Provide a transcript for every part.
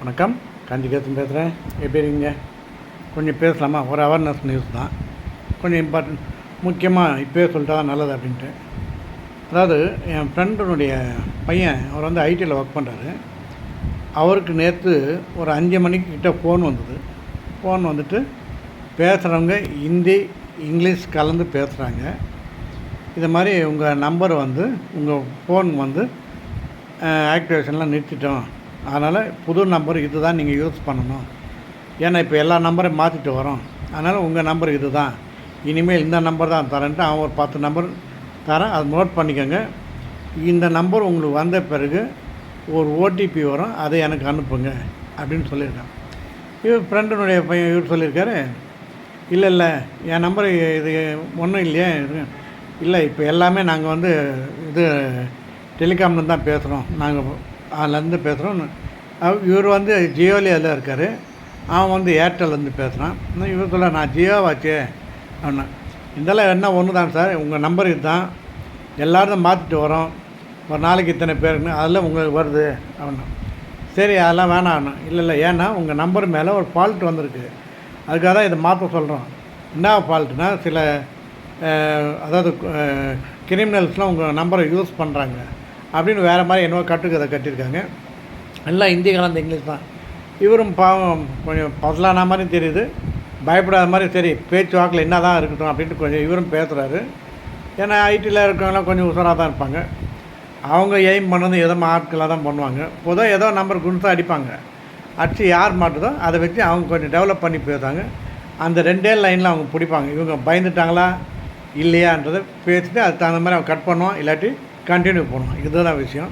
வணக்கம். காஞ்சிகேசன் பேசுகிறேன். எப்படி இருக்கீங்க? கொஞ்சம் பேசலாமா? ஒரு அவேர்னஸ் நியூஸ் தான், கொஞ்சம் இம்பார்ட்டன்ட், முக்கியமாக இப்போயே சொல்லிட்டா தான் நல்லது அப்படின்ட்டு. அதாவது என் ஃப்ரெண்டுனுடைய பையன், அவர் வந்து ஐடியில் ஒர்க் பண்ணுறாரு. அவருக்கு நேற்று ஒரு 5 மணிக்கு கிட்ட ஃபோன் வந்தது. ஃபோன் வந்துட்டு பேசுகிறவங்க ஹிந்தி இங்கிலீஷ் கலந்து பேசுகிறாங்க. இது மாதிரி உங்கள் நம்பர் வந்து உங்கள் ஃபோன் வந்து ஆக்டிவேஷன்லாம் நிறுத்திட்டோம், அதனால் புது நம்பர் இது தான் நீங்கள் யூஸ் பண்ணணும். ஏன்னா இப்போ எல்லா நம்பரையும் மாற்றிட்டு வரோம், அதனால் உங்கள் நம்பர் இது தான், இனிமேல் இந்த நம்பர் தான் தரேன்ட்டு அவன் ஒரு 10 நம்பர் தரேன், அதை நோட் பண்ணிக்கோங்க. இந்த நம்பர் உங்களுக்கு வந்த பிறகு ஒரு ஓடிபி வரும், அதை எனக்கு அனுப்புங்க அப்படின்னு சொல்லியிருக்கான். இவர் ஃப்ரெண்டுனுடைய பையன் இவர் சொல்லியிருக்காரு, இல்லை என் நம்பர் இது ஒன்றும் இல்லையே, இல்லை இப்போ எல்லாமே நாங்கள் வந்து இது டெலிகாம்லேருந்து தான் பேசுகிறோம், நாங்கள் அதுலேருந்து பேசுகிறோம். இவர் வந்து ஜியோவில் அதில் இருக்கார், அவன் வந்து ஏர்டெல்லேருந்து பேசுகிறான். இவர் சொல்ல, நான் ஜியோவாச்சே அப்படின்னா, இதெல்லாம் என்ன ஒன்று தான் சார், உங்கள் நம்பர் இது தான், எல்லோரும் மாற்றிட்டு வரோம், ஒரு நாளைக்கு இத்தனை பேருன்னு அதில் உங்களுக்கு வருது அப்படின்னா. சரி அதெல்லாம் வேணாம். இல்லை ஏன்னா உங்கள் நம்பர் மேலே ஒரு ஃபால்ட் வந்திருக்கு, அதுக்காக தான் இதை மாற்ற சொல்கிறோம். என்ன ஃபால்ட்டுனா, சில அதாவது கிரிமினல்ஸ்லாம் உங்கள் நம்பரை யூஸ் பண்ணுறாங்க அப்படின்னு வேறு மாதிரி என்னவோ கட்டுக்கதை கட்டியிருக்காங்க. எல்லாம் ஹிந்தி கலந்த இங்கிலீஷ் தான். இவரும் பாவம் கொஞ்சம் பசலான மாதிரி தெரியுது, பயப்படாத மாதிரி, சரி பேச்சுவாக்கில் என்ன தான் இருக்கட்டும் அப்படின்ட்டு கொஞ்சம் இவரும் பேசுகிறாரு. ஏன்னா ஐடியில் இருக்கவங்களாம் கொஞ்சம் உஷாராக தான் இருப்பாங்க. அவங்க எய்ம் பண்ணது ஏதோ ஆட்களாக தான் பண்ணுவாங்க. பொதுவாக ஏதோ நம்பர் குன்ஸாக அடிப்பாங்க, அடித்து யார் மாட்டுதோ அதை வச்சு அவங்க கொஞ்சம் டெவலப் பண்ணி பேசுவாங்க. அந்த 2 லைனில் அவங்க பிடிப்பாங்க, இவங்க பயந்துட்டாங்களா இல்லையான்றதை பேசிட்டு அதுக்கு தகுந்த மாதிரி அவங்க கட் பண்ணுவான், இல்லாட்டி கண்டினியூ பண்ணுவான். இதுதான் விஷயம்.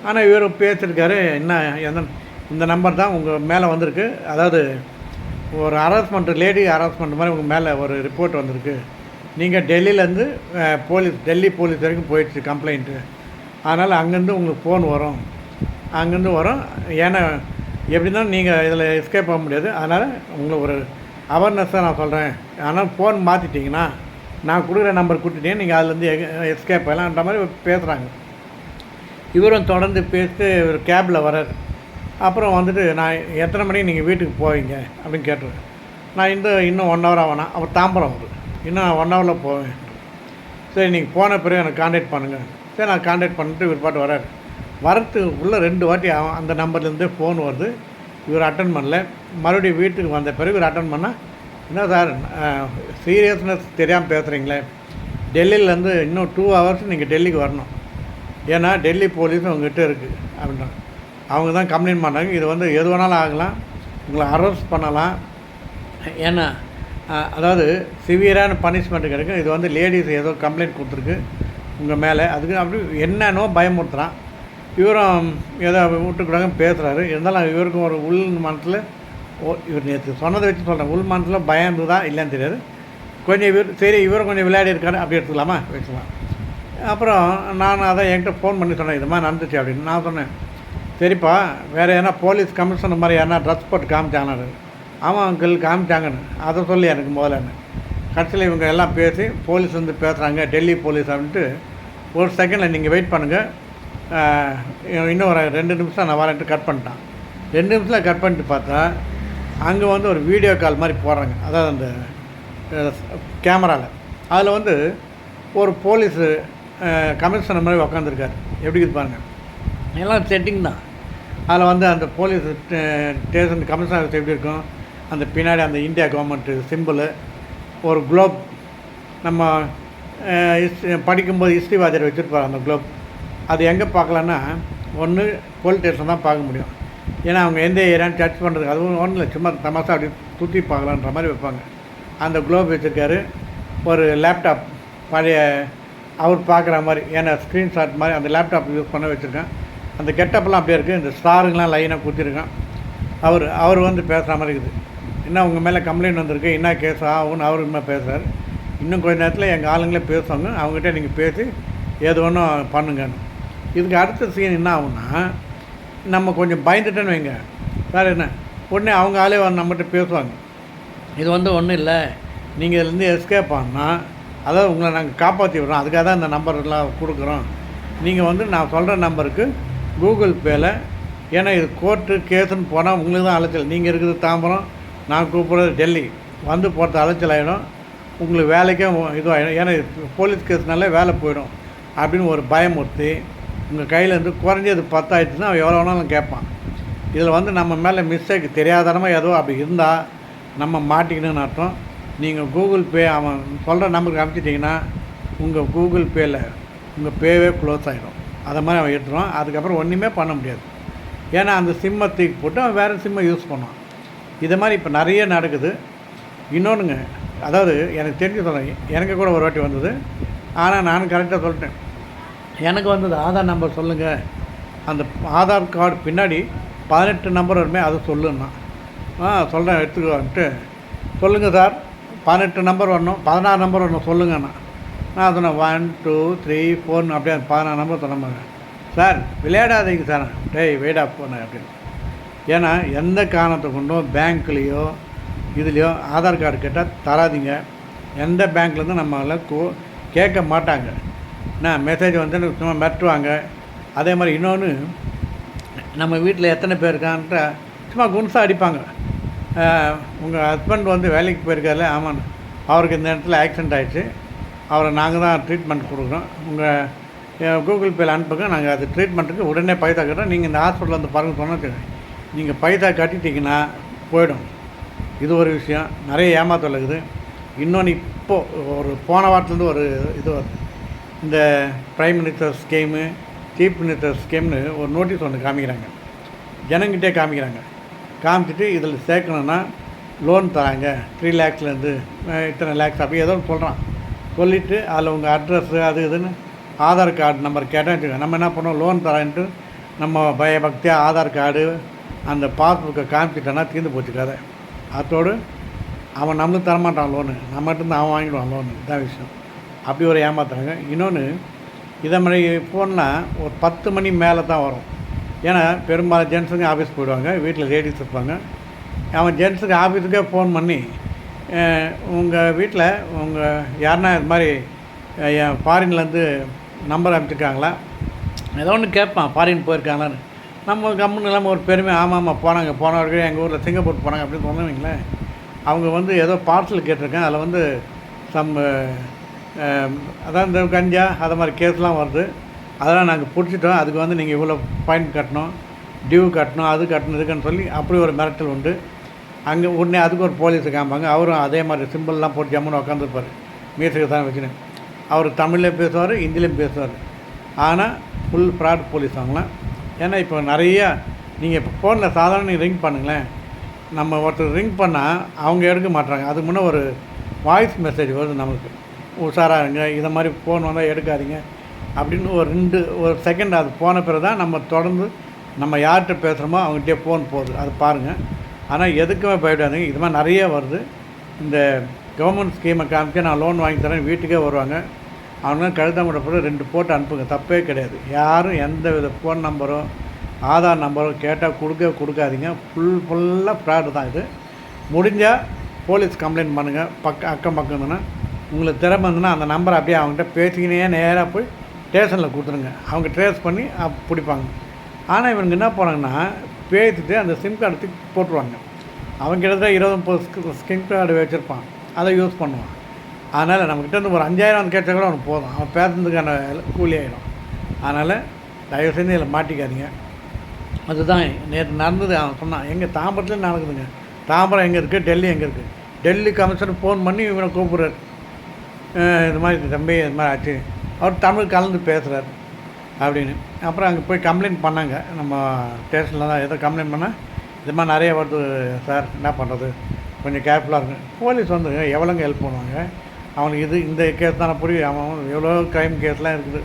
ஆனால் இவர் பேசியிருக்காரு, என்ன இந்த நம்பர் தான் உங்கள் மேலே வந்திருக்கு, அதாவது ஒரு ஹராஸ்மெண்ட்டு, லேடி ஹராஸ்மெண்ட் மாதிரி உங்கள் மேலே ஒரு ரிப்போர்ட் வந்திருக்கு, நீங்கள் டெல்லியிலேருந்து டெல்லி போலீஸ் வரைக்கும் போயிடுச்சு கம்ப்ளைண்ட்டு, அதனால் அங்கேருந்து உங்களுக்கு ஃபோன் வரும், அங்கேருந்து வரும். ஏன்னா எப்படி தான் நீங்கள் இதில் எஸ்கேப் ஆக முடியாது, அதனால் உங்களுக்கு ஒரு அவேர்னஸாக நான் சொல்கிறேன். ஆனால் ஃபோன் மாற்றிட்டிங்கன்னா நான் கொடுக்குற நம்பர் கொடுத்துட்டேன், நீங்கள் அதுலேருந்து எஸ்கேப் ஆகலான்ற மாதிரி பேசுகிறாங்க. இவரும் தொடர்ந்து பேசிட்டு ஒரு கேபில் வர்றார். அப்புறம் வந்துட்டு, நான் எத்தனை மணிக்கு நீங்கள் வீட்டுக்கு போவீங்க அப்படின்னு கேட்டுருவேன். நான் இன்னும் 1 ஹவர் ஆகணும். அவர் தாம்பரம் வருது, இன்னும் 1 ஹவரில் போவேன். சரி நீங்கள் போன பிறகு எனக்கு கான்டாக்ட் பண்ணுங்கள். சரி நான் கான்டாக்ட் பண்ணிட்டு இவர் பாட்டு வர்றார். வரத்துக்கு உள்ளே 2 வாட்டி அந்த நம்பர்லேருந்தே ஃபோன் வருது, இவர் அட்டன் பண்ணல. மறுபடியும் வீட்டுக்கு வந்த பிறகு இவர் அட்டன் பண்ணால், என்ன சார் சீரியஸ்னஸ் தெரியாமல் பேசுகிறீங்களே, டெல்லியிலேருந்து இன்னும் 2 ஹவர்ஸ் நீங்கள் டெல்லிக்கு வரணும், ஏன்னா டெல்லி போலீஸும் உங்ககிட்ட இருக்குது அப்படின்றாங்க. அவங்க தான் கம்ப்ளைண்ட் பண்ணுறாங்க, இது வந்து எது வேணாலும் ஆகலாம், உங்களை அரெஸ்ட் பண்ணலாம். ஏன்னா அதாவது சிவியரான பனிஷ்மெண்ட்டு கிடைக்கும். இது வந்து லேடிஸ் ஏதோ கம்ப்ளைண்ட் கொடுத்துருக்கு உங்கள் மேலே, அதுக்கு அப்படி என்னன்னோ பயமுறுத்துகிறான். இவரும் ஏதோ விட்டுக்கூடாங்க பேசுகிறாரு. இருந்தாலும் இவருக்கும் ஒரு உள் மனத்தில், இவர் நேற்று சொன்னதை வச்சு சொல்கிறேன், உள் மனத்தில் பயம் தான் இல்லைன்னு தெரியாது. கொஞ்சம் இவரும் கொஞ்சம் விளையாடி இருக்காரு, அப்படி எடுத்துக்கலாமா, வச்சுக்கலாம். அப்புறம் நான் அதான் என்கிட்ட ஃபோன் பண்ணி சொன்னேன், இது மாதிரி நடந்துச்சு அப்படின்னு. நான் சொன்னேன், சரிப்பா வேறு எதனா போலீஸ் கமிஷனர் மாதிரி யாரா ட்ரெஸ் போட்டு காமிச்சாங்கன்னு. ஆமாம் அங்கிள் காமிச்சாங்கன்னு, அதை சொல்லி எனக்கு முதல்ல. கடைசியில் இவங்க எல்லாம் பேசி போலீஸ் வந்து பேசுகிறாங்க, டெல்லி போலீஸ் அப்படின்ட்டு. ஒரு செகண்டில் நீங்கள் வெயிட் பண்ணுங்கள், இன்னும் ஒரு 2 நிமிஷம் நான் வரேன்ட்டு கட் பண்ணிட்டான். 2 நிமிஷத்தில் கட் பண்ணிட்டு பார்த்தா அங்கே வந்து ஒரு வீடியோ கால் மாதிரி போடுறாங்க, அதாவது அந்த கேமராவில். அதில் வந்து ஒரு போலீஸு கமிஷனர் மாதிரி உக்காந்துருக்காரு. எப்படி இருக்குது பாருங்கள், எல்லாம் செட்டிங் தான். அதில் வந்து அந்த போலீஸ் ஸ்டேஷன் கமிஷனர் எப்படி இருக்கும், அந்த பின்னாடி அந்த இந்தியா கவர்மெண்ட்டு சிம்பிளு, ஒரு குளோப், நம்ம படிக்கும்போது ஹிஸ்ட்ரி வாத்தியார் வச்சுருப்பார் அந்த குளோப். அது எங்கே பார்க்கலான்னா, ஒன்று போலீஸ் ஸ்டேஷன் தான் பார்க்க முடியும், ஏன்னா அவங்க எந்த ஏரியான்னு சர்ச் பண்ணுறதுக்கு அதுவும் ஒன்றும் இல்லை, சும்மா தமாசா அப்படி சுற்றி பார்க்கலான்ற மாதிரி வைப்பாங்க. அந்த குளோப் வச்சுருக்காரு. ஒரு லேப்டாப் பழைய அவர் பார்க்குற மாதிரி, ஏன்னா ஸ்க்ரீன்ஷாட் மாதிரி அந்த லேப்டாப் யூஸ் பண்ண வச்சுருக்கேன். அந்த கெட்டப்லாம் அப்படியே இருக்குது, இந்த ஸ்டாருங்கெலாம் லைனாக கொடுத்துருக்கான். அவர் வந்து பேசுகிற மாதிரி இருக்குது. என்ன உங்கள் மேலே கம்ப்ளைண்ட் வந்திருக்கு, என்ன கேஸ் ஆகும்னு அவர் இன்னும் பேசுகிறார். இன்னும் கொஞ்சம் நேரத்தில் எங்கள் ஆளுங்களே பேசுவாங்க, அவங்ககிட்ட நீங்கள் பேசி ஏது ஒன்றும் பண்ணுங்கன்னு. இதுக்கு அடுத்த சீன் என்ன ஆகுன்னா, நம்ம கொஞ்சம் பயந்துட்டேன்னு வைங்க சார், என்ன உடனே அவங்க ஆளே நம்மகிட்ட பேசுவாங்க, இது வந்து ஒன்றும் இல்லை, நீங்கள் இதுலேருந்து எஸ்கேப் ஆனால் அதாவது உங்களை நாங்கள் காப்பாற்றி விடுறோம், அதுக்காக தான் இந்த நம்பர்லாம் கொடுக்குறோம், நீங்கள் வந்து நான் சொல்கிற நம்பருக்கு கூகுள் பேயில் ஏன்னா இது கோர்ட்டு கேஸுன்னு போனால் உங்களுக்கு தான் அலைச்சல். நீங்கள் இருக்குது தாம்பரம், நான் கூப்பிட்றது டெல்லி, வந்து போகிறது அலைச்சல் ஆகிடும். உங்களுக்கு வேலைக்கே இதுவாகிடும். ஏன்னா போலீஸ் கேஸ்னாலே வேலை போயிடும் அப்படின்னு ஒரு பயமுறுத்தி உங்கள் கையிலேருந்து குறைஞ்சது 10 ஆயிடுச்சுன்னா அவன் எவ்வளோ வேணாலும் கேட்பான். இதில் வந்து நம்ம மேலே மிஸ்டேக் தெரியாதனமாக ஏதோ அப்படி இருந்தால் நம்ம மாட்டிக்கணும்னு அர்த்தம். நீங்கள் கூகுள் பே அவன் சொல்கிற நம்பருக்கு அனுப்பிச்சிட்டிங்கன்னா உங்கள் கூகுள் பேயில் உங்கள் பேவே க்ளோஸ் ஆகிடும். அதை மாதிரி அவன் எடுத்துருவான். அதுக்கப்புறம் ஒன்றுமே பண்ண முடியாது. ஏன்னா அந்த சிம்மை தூக்கி போட்டு அவன் வேறு சிம்மை யூஸ் பண்ணுவான். இதை மாதிரி இப்போ நிறைய நடக்குது. இன்னொன்றுங்க, அதாவது எனக்கு தெரிஞ்சு சொல்கிறேன், எனக்கு கூட ஒரு வாட்டி வந்தது. ஆனால் நான் கரெக்டாக சொல்லிட்டேன். எனக்கு வந்தது ஆதார் நம்பர் சொல்லுங்கள், அந்த ஆதார் கார்டு பின்னாடி 18 நம்பர் வருமே அதை சொல்லுன்னா. சொல்கிறேன் எடுத்துக்கோன்ட்டு. சொல்லுங்கள் சார், 18 நம்பர் வரணும், 16 நம்பர் வரணும் சொல்லுங்கண்ணா. நான் சொன்னேன் 1 2 3 4 அப்படியே 16 நம்பர் சொன்னாங்க. சார் விளையாடாதீங்க சார், டேய் வெயிடா போனேன் அப்படின்னு. ஏன்னா எந்த காரணத்தை கொண்டும் பேங்க்லேயோ இதுலேயோ ஆதார் கார்டு கேட்டால் தராதிங்க. எந்த பேங்க்லேருந்து நம்மளால் கேட்க மாட்டாங்க. மெசேஜ் வந்து சும்மா மிரட்டுவாங்க. அதே மாதிரி இன்னொன்று, நம்ம வீட்டில் எத்தனை பேர் இருக்கான்ட்டு சும்மா குன்ஸாக அடிப்பாங்க. உங்கள் ஹஸ்பண்ட் வந்து வேலைக்கு போயிருக்காருல, ஆமாம் அவருக்கு இந்த இடத்துல ஆக்சிடெண்ட் ஆகிடுச்சு, அவரை நாங்கள் தான் ட்ரீட்மெண்ட் கொடுக்குறோம், உங்கள் கூகுள் பேயில் அனுப்புங்க, நாங்கள் அது ட்ரீட்மெண்ட்டுக்கு உடனே பைசா கட்டுறோம், நீங்கள் இந்த ஹாஸ்பிட்டலில் வந்து பாருங்கள் சொன்னால் நீங்கள் பைசா கட்டிட்டிங்கன்னா போயிடும். இது ஒரு விஷயம். நிறைய ஏமாத்தல் இருக்குது. இன்னொன்று இப்போது ஒரு போன வாரத்துலேருந்து ஒரு இது வருது. இந்த prime minister scheme, chief minister ஸ்கீம்னு ஒரு நோட்டீஸ் ஒன்று காமிக்கிறாங்க, ஜனங்கிட்டே காமிக்கிறாங்க. காமிச்சிட்டு இதில் சேர்க்கணுன்னா லோன் தராங்க 3 lakhsலேருந்து இத்தனை லேக்ஸ் அப்படி ஏதோ சொல்கிறான். சொல்லிவிட்டு அதில் உங்கள் அட்ரஸ்ஸு அது இதுன்னு ஆதார் கார்டு நம்பர் கேட்டால் வச்சுக்கோங்க. நம்ம என்ன பண்ணோம், லோன் தரேன்ட்டு நம்ம பயபக்தியாக ஆதார் கார்டு அந்த பாஸ்புக்கை காமிச்சிட்டோன்னா தீர்ந்து போச்சு கதை. அதோடு அவன் நம்மளுக்கு தரமாட்டான் லோனு, நம்மகிட்ட அவன் வாங்கிடுவான் லோனு. இதான் விஷயம். அப்படி ஒரு ஏமாத்துறாங்க. இன்னொன்று, இதை மாதிரி ஃபோன்னால் ஒரு 10 மணி மேலே தான் வரும். ஏன்னா பெரும்பாலும் ஜென்ஸுங்க ஆஃபீஸ் போயிடுவாங்க, வீட்டில் லேடிஸ் இருப்பாங்க. அவன் ஜென்ஸுக்கு ஆஃபீஸுக்கே ஃபோன் பண்ணி உங்கள் வீட்டில் உங்கள் யாருன்னா இது மாதிரி ஃபாரின்லேருந்து நம்பர் அனுப்பிச்சிருக்காங்களா, ஏதோ ஒன்று கேட்பான், ஃபாரின் போயிருக்காங்களான்னு. நம்ம கம்முன்னு இல்லாமல் ஒரு பெருமை, ஆமாம் போனாங்க, போன வரைக்கும் எங்கள் ஊரில் சிங்கப்பூர் போனாங்க அப்படின்னு சொன்னவங்களேன். அவங்க வந்து ஏதோ பார்சல் கேட்டிருக்கேன், அதில் வந்து அதான் இந்த கஞ்சா அதை மாதிரி கேஸ்லாம் வருது, அதெல்லாம் நாங்கள் பிடிச்சிட்டோம், அதுக்கு வந்து நீங்கள் இவ்வளோ ஃபைன் கட்டணும், டியூ கட்டணும், அது கட்டணும் இருக்குன்னு சொல்லி அப்படி ஒரு மிரட்டல் உண்டு. அங்கே உடனே அதுக்கு ஒரு போலீஸை காமிப்பாங்க. அவரும் அதே மாதிரி சிம்பிள்லாம் போட்டு ஜம்முன்னு உட்காந்துருப்பார், மீசைக்கு தான் வச்சுன்னு. அவர் தமிழ்லேயும் பேசுவார், ஹிந்திலையும் பேசுவார். ஆனால் ஃபுல் ஃப்ராட் போலீஸ் அவங்களாம். ஏன்னா இப்போ நிறையா நீங்கள் இப்போ ஃபோனில் சாதாரண நீங்கள் ரிங் பண்ணுங்களேன், நம்ம ஒருத்தர் ரிங் பண்ணால் அவங்க எடுக்க மாட்டாங்க. அதுக்கு முன்னே ஒரு வாய்ஸ் மெசேஜ் வருது நமக்கு, உஷாராக இருங்க, இதை மாதிரி ஃபோன் வந்தால் எடுக்காதீங்க அப்படின்னு ஒரு செகண்ட் அது போன பிறகு தான் நம்ம தொடர்ந்து நம்ம யார்கிட்ட பேசுகிறோமோ அவங்ககிட்டே ஃபோன் போகுது. அது பாருங்கள். ஆனால் எதுக்குமே பயப்படாதீங்க. இது மாதிரி நிறைய வருது. இந்த கவர்மெண்ட் ஸ்கீமை காமிக்க நான் லோன் வாங்கி தரேன், வீட்டுக்கே வருவாங்க. அவங்க கழுத்தாமட்ட போட்டு 2 போட்டு அனுப்புங்க, தப்பே கிடையாது. யாரும் எந்த வித ஃபோன் நம்பரோ ஆதார் நம்பரோ கேட்டால் கொடுக்காதீங்க. ஃபுல்லாக ஃப்ராடு தான் இது. முடிஞ்சால் போலீஸ் கம்ப்ளைண்ட் பண்ணுங்கள். அக்கம் பக்கம் இருந்ததுன்னா, உங்களுக்கு திறமை இருந்ததுன்னா அந்த நம்பரை அப்படியே அவங்ககிட்ட பேசிக்கினே நேராக போய் ஸ்டேஷனில் கொடுத்துருங்க. அவங்க ட்ரேஸ் பண்ணி பிடிப்பாங்க. ஆனால் இவங்க என்ன போகிறாங்கன்னா, பேசிட்டு அந்த சிம் கார்டு தூக்கி போட்டுருவாங்க. அவங்க கிட்டத்தட்ட 20-30 சிம் கார்டு வச்சுருப்பான், அதை யூஸ் பண்ணுவான். அதனால் நம்மக்கிட்ட இருந்து ஒரு 5000 கேட்டால் கூட அவனுக்கு போதும், அவன் பேசுறதுக்கான கூலி ஆகிடும். அதனால் தயவு செஞ்சு இதில் மாட்டிக்காதீங்க. அதுதான் நேற்று நடந்தது. அவன் சொன்னான், எங்கள் தாம்பரத்துலேயும் நடக்குதுங்க. தாம்பரம் எங்கே இருக்குது, டெல்லி எங்கே இருக்குது. டெல்லி கமிஷனர் ஃபோன் பண்ணி இவனை கூப்பிட்றாரு, இது மாதிரி தம்பி இது மாதிரி ஆச்சு, அவர் தமிழ் கலந்து பேசுகிறார் அப்படின்னு. அப்புறம் அங்கே போய் கம்ப்ளைண்ட் பண்ணாங்க. நம்ம ஸ்டேஷனில் தான் ஏதோ கம்ப்ளைண்ட் பண்ணால், இது மாதிரி நிறைய வருது சார், என்ன பண்ணுறது, கொஞ்சம் கேர்ஃபுல்லாக இருக்கும். போலீஸ் வந்து எவ்வளோங்க ஹெல்ப் பண்ணுவாங்க அவனுக்கு. இந்த கேஸ் தானே புரியும். அவன் எவ்வளோ க்ரைம் கேஸ்லாம் இருக்குது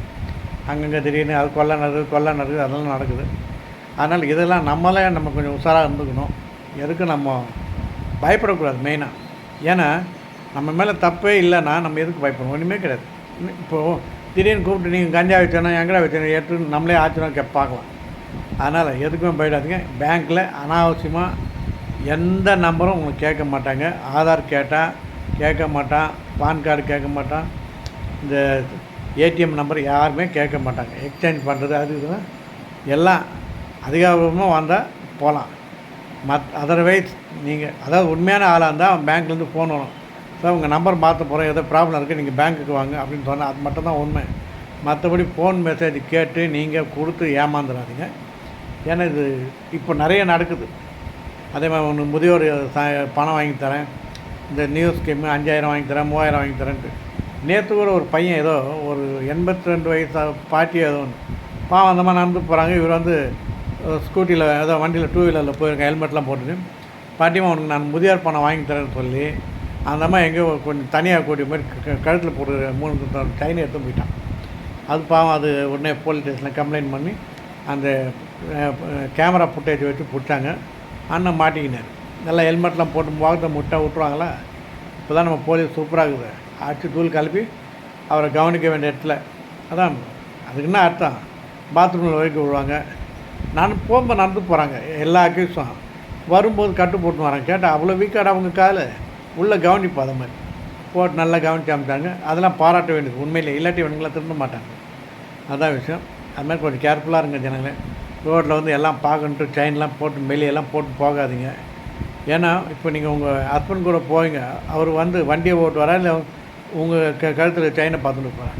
அங்கங்கே, திடீர்னு அது கொலை நடக்குது, அதெல்லாம் நடக்குது. அதனால் இதெல்லாம் நம்ம கொஞ்சம் உஷாராக இருந்துக்கணும். எதுக்கும் நம்ம பயப்படக்கூடாது மெயினாக. ஏன்னா நம்ம மேலே தப்பே இல்லைன்னா நம்ம எதுக்கு பயப்படணும், ஒன்றுமே கிடையாது. இப்போது திடீர்னு கூப்பிட்டு நீங்கள் கஞ்சா வச்சோன்னா எங்கடா வச்சோன்னா எடுத்து நம்மளே ஆச்சுன்னா பார்க்கலாம். அதனால் எதுக்குமே போயிடாதீங்க. பேங்க்கில் அனாவசியமாக எந்த நம்பரும் உங்களுக்கு கேட்க மாட்டாங்க. ஆதார் கேட்டால் கேட்க மாட்டான், பான் கார்டு கேட்க மாட்டான், இந்த ஏடிஎம் நம்பர் யாருமே கேட்க மாட்டாங்க. எக்ஸ்சேஞ்ச் பண்ணுறது அது இதுதான் எல்லாம் அதிகாரமாக வந்தால் போகலாம். அதர்வைஸ் நீங்கள் அதாவது உண்மையான ஆளாக இருந்தால் பேங்க்லேருந்து ஃபோன் வரும், சார் உங்கள் நம்பர் மாற்ற போகிறோம், ஏதோ ப்ராப்ளம் இருக்குது, நீங்கள் பேங்க்குக்கு வாங்க அப்படின்னு சொன்னால் அது மட்டும் தான் உண்மை. மற்றபடி ஃபோன் மெசேஜ் கேட்டு நீங்கள் கொடுத்து ஏமாந்துடாதீங்க. ஏன்னா இது இப்போ நிறைய நடக்குது. அதே மாதிரி ஒன்று முதியோர் பணம் வாங்கி தரேன், இந்த நியூ ஸ்கீமு 5000 வாங்கி தரேன், 3000 வாங்கி தரேன்ட்டு. நேற்று கூட ஒரு பையன் ஏதோ ஒரு 82 வயசு பாட்டி ஏதோ ஒன்று பாவம் அந்த மாதிரி நடந்து போகிறாங்க. இவர் வந்து ஸ்கூட்டியில் ஏதோ வண்டியில் 2 வீலரில் போயிருக்கேன், ஹெல்மெட்லாம் போட்டுட்டு, பாட்டியம்மா உனக்கு நான் முதியோர் பணம் வாங்கி தரேன்னு சொல்லி அந்த அம்மா எங்கேயோ கொஞ்சம் தனியாக கூடிய மாதிரி கழுத்தில் போட்டு 3 செயின் எடுத்து போயிட்டான். அது பாவம், அது உடனே போலீஸ் ஸ்டேஷனில் கம்ப்ளைண்ட் பண்ணி அந்த கேமரா ஃபுட்டேஜ் வச்சு பிடிச்சாங்க. அண்ணன் மாட்டிக்கினார். நல்லா ஹெல்மெட்லாம் போட்டு முகத்தை முட்டை விட்ருவாங்களா. இப்போ தான் நம்ம போலீஸ் சூப்பராக இருக்குது, அடிச்சு தூள் கலப்பி அவரை கவனிக்க வேண்டிய இடத்துல. அதான் அதுக்கு என்ன அர்த்தம், பாத்ரூமில் வரைக்கும் விடுவாங்க. நான் போகும்போது நடந்து போகிறாங்க எல்லா அக்யூஸும், வரும்போது கட்டு போட்டு வராங்க. கேட்டால் அவ்வளோ வீக்காக அவங்க காலை உள்ளே கவனிப்போம். அதை மாதிரி போட்டு நல்லா கவனித்து அமைச்சாங்க. அதெல்லாம் பாராட்ட வேண்டியது உண்மையிலே, இல்லாட்டி இவனுங்களாம் திரும்ப மாட்டாங்க. அதான் விஷயம். அதுமாதிரி கொஞ்சம் கேர்ஃபுல்லாக இருங்க ஜனங்களே. ரோட்டில் வந்து எல்லாம் பார்க்கணுன்ட்டு செயின்லாம் போட்டு வெளியெல்லாம் போட்டு போகாதீங்க. ஏன்னா இப்போ நீங்கள் உங்கள் ஹஸ்பண்ட் கூட போவீங்க, அவர் வந்து வண்டியை ஓட்டு வரா இல்லை உங்கள் கழுத்தில் செயினை பார்த்துட்டு போகிறேன்,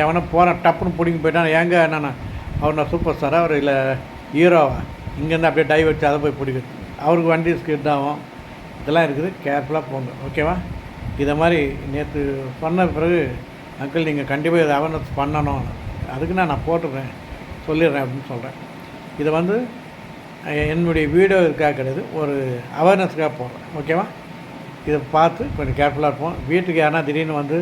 எவனா போகிறேன் டப்புன்னு பிடிங்கி போயிட்டான். ஏங்க என்னண்ணா அவர் நான் சூப்பர் ஸ்டாராக அவர் இல்லை ஹீரோவா, இங்கேருந்து அப்படியே டை வச்சு அதை போய் பிடிக்கிறது, அவருக்கு வண்டி ஸ்கிட் ஆகும். இதெல்லாம் இருக்குது, கேர்ஃபுல்லாக போங்க. ஓகேவா? இதை மாதிரி நேற்று சொன்ன பிறகு அங்கிள் நீங்கள் கண்டிப்பாக இதை அவேர்னஸ் பண்ணணும், அதுக்கு நான் போட்டுடுறேன் சொல்லிடுறேன் அப்படின்னு சொல்கிறேன். இதை வந்து என்னுடைய வீடியோ இருக்காக கிடையாது, ஒரு அவேர்னஸ்க்காக போடுறேன். ஓகேவா? இதை பார்த்து கொஞ்சம் கேர்ஃபுல்லாக இருப்போம். வீட்டுக்கு யாருன்னா திடீர்னு வந்து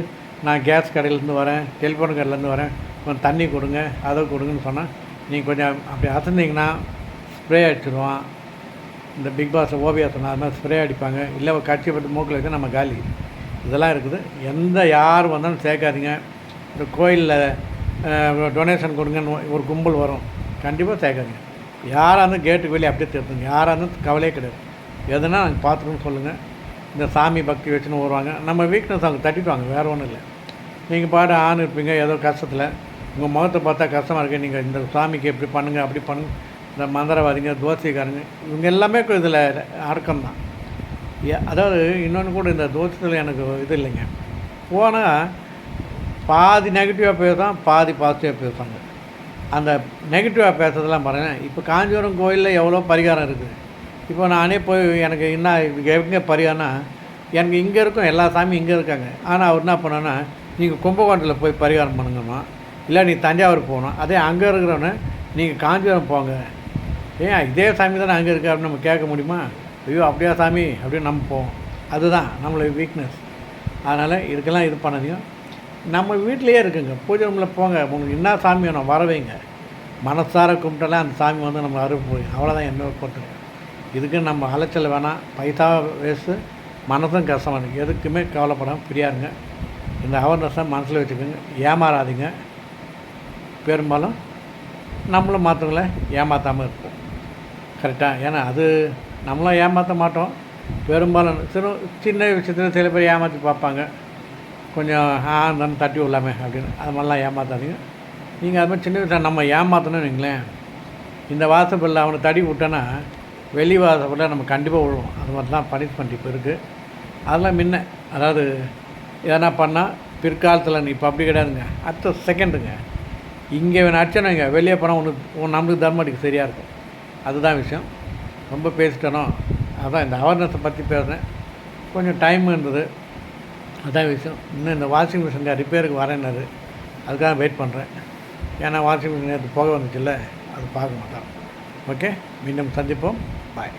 நான் கேஸ் கடையிலேருந்து வரேன், டெலிஃபோன் கடையிலேருந்து வரேன், கொஞ்சம் தண்ணி கொடுங்க அதை கொடுங்கன்னு சொன்னால் நீங்கள் கொஞ்சம் அப்படி அசந்திங்கன்னா ஸ்ப்ரே அடிச்சிடுவான். இந்த பிக் பாஸில் ஓவியா சொன்னால் அது மாதிரி ஸ்ப்ரே அடிப்பாங்க, இல்லை கட்சி பட்டு மூக்கில் வச்சு நம்ம காலி. இதெல்லாம் இருக்குது. யார் வந்தாலும் சேர்க்காதீங்க. இந்த கோயிலில் டொனேஷன் கொடுங்கன்னு ஒரு கும்பல் வரும், கண்டிப்பாக சேர்க்காதீங்க. யாராக இருந்தாலும் கேட்டுக்கு வெளியே அப்படியே தேர்த்துங்க. யாராக இருந்தாலும் கவலையே கிடையாது. எதுனா நாங்கள் பார்த்துக்கணும்னு சொல்லுங்கள். இந்த சாமி பக்தி வச்சுன்னு வருவாங்க, நம்ம வீக்னஸ் அவங்க தட்டிட்டுவாங்க, வேறு ஒன்றும் இல்லை. நீங்கள் பாடு ஆண் இருப்பீங்க ஏதோ கஷ்டத்தில், உங்கள் முகத்தை பார்த்தா கஷ்டமாக இருக்குது, நீங்கள் இந்த சாமிக்கு எப்படி பண்ணுங்கள் அப்படி பண்ணுங்க, இந்த மந்திரவாதிங்க தோசைக்காரங்க இவங்க எல்லாமே இதில் அடக்கம் தான். அதாவது இன்னொன்று கூட, இந்த தோசத்தில் எனக்கு இது இல்லைங்க, போனால் பாதி நெகட்டிவாக பேசுதான், பாதி பாசிட்டிவாக பேசுவாங்க. அந்த நெகட்டிவாக பேசுறதெல்லாம் பாருங்கள். இப்போ காஞ்சிபுரம் கோயிலில் எவ்வளோ பரிகாரம் இருக்குது. இப்போ நானே போய் எனக்கு என்ன எங்கே பரிகாரம்னா, எனக்கு இங்கே இருக்கும் எல்லா சாமியும் இங்கே இருக்காங்க. ஆனால் அவர் என்ன பண்ணோன்னா, நீங்கள் கும்பகோணத்தில் போய் பரிகாரம் பண்ணுங்கம்மா, இல்லை நீ தஞ்சாவூர் போகணும். அதே அங்கே இருக்கிறவனே நீங்கள் காஞ்சிபுரம் போங்க, ஏன் இதே சாமி தானே அங்கே இருக்குது அப்படின்னு நம்ம கேட்க முடியுமா? ஐயோ அப்படியா சாமி அப்படின்னு நம்ம போவோம். அதுதான் நம்மளுடைய வீக்னஸ். அதனால் இதுக்கெல்லாம் இது பண்ணாதீங்க. நம்ம வீட்டிலையே இருக்குங்க, பூஜை ரூமில் போங்க, உங்களுக்கு என்ன சாமி வேணும் வர வைங்க, மனசார கும்பிட்டாலே அந்த சாமி வந்து நம்ம அருள் போய் அவ்வளோதான். என்ன போட்டுருங்க. இதுக்கு நம்ம அலைச்சல் வேணாம், பைசா வேஸ்ட்டு, மனசும் கஷ்டமாக இருக்குது. எதுக்குமே கவலைப்படாமல் ஃப்ரீயாக இருங்க. இந்த அவேர்னஸை மனசில் வச்சுக்கோங்க. ஏமாறாதீங்க. பெரும்பாலும் நம்மளும் மற்றவங்கள ஏமாற்றாமல் இருப்போம். கரெக்டாக? ஏன்னா அது நம்மளும் ஏமாற்ற மாட்டோம். பெரும்பாலும் சின்ன விஷயத்தில் சில பேர் ஏமாற்றி பார்ப்பாங்க, கொஞ்சம் தானே தட்டி விடலாமே அப்படின்னு. அது மாதிரிலாம் ஏமாற்றாதீங்க. நீங்கள் அது மாதிரி சின்ன விஷயம் நம்ம ஏமாற்றணும்னு வைங்களேன், இந்த வாசப்படில் அவனை தடி விட்டோன்னா வெளி வாசப்படில் நம்ம கண்டிப்பாக விழுவோம். அது மாதிரி தான் பனிஷ்மெண்ட் இப்போ இருக்குது. அதெல்லாம் முன்ன, அதாவது எதனா பண்ணால் பிற்காலத்தில் இப்போ அப்படி கிடையாதுங்க, அடுத்த செகண்டுங்க. இங்கே வேணும் அடிச்சோன்னு வெளியே போனால் நம்மளுக்கு தர்மம் அடிக்க சரியாக இருக்கும். அதுதான் விஷயம். ரொம்ப பேசிட்டனோ, அதான் இந்த அவேர்னஸை பற்றி பேசுகிறேன். கொஞ்சம் டைம் இருந்தது, அதான் விஷயம். இன்னும் இந்த வாஷிங் மிஷின் ரிப்பேருக்கு வரேன்னாரு, அதுக்காக வெயிட் பண்ணுறேன். ஏன்னா வாஷிங் மிஷின் நேற்று போக வந்துச்சுல்ல, அது பார்க்க மாட்டான். ஓகே, மீண்டும் சந்திப்போம். பாய்.